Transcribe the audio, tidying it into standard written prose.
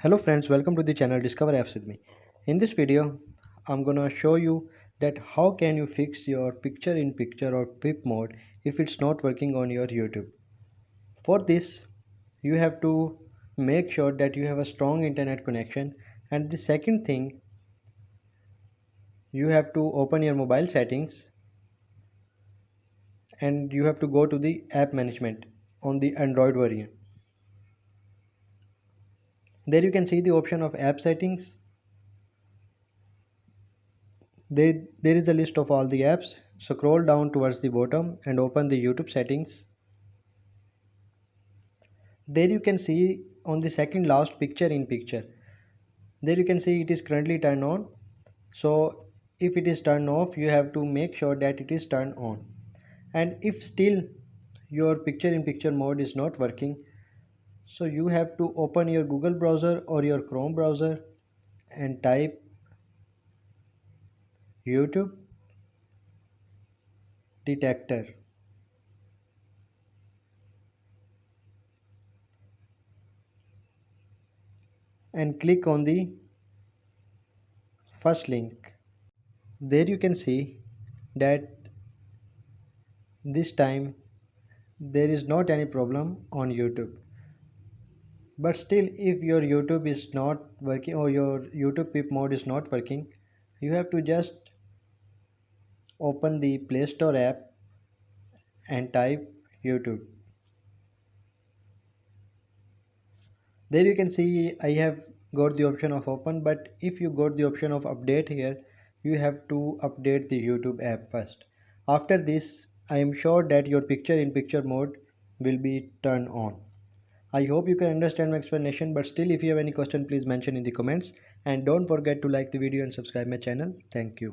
Hello friends, welcome to the channel Discover Apps with me. In this video, I'm gonna show you that how can you fix your picture in picture or pip mode if it's not working on your YouTube. For this, you have to make sure that you have a strong internet connection, and the second thing, you have to open your mobile settings and you have to go to the app management on the Android variant. There you can see the option of app settings. There is a list of all the apps. Scroll down towards the bottom and open the YouTube settings. There you can see on the second last picture in picture. There you can see it is currently turned on. So if it is turned off, you have to make sure that it is turned on. And if still your picture in picture mode is not working, so you have to open your Google browser or your Chrome browser and type YouTube detector. And click on the first link. There you can see that this time there is not any problem on YouTube. But still, if your YouTube is not working or your YouTube pip mode is not working, you have to just open the Play Store app and type YouTube. There you can see I have got the option of open, but if you got the option of update here, you have to update the YouTube app first. After this, I am sure that your picture in picture mode will be turned on. I hope you can understand my explanation, but still if you have any question, please mention in the comments, and don't forget to like the video and subscribe my channel. Thank you.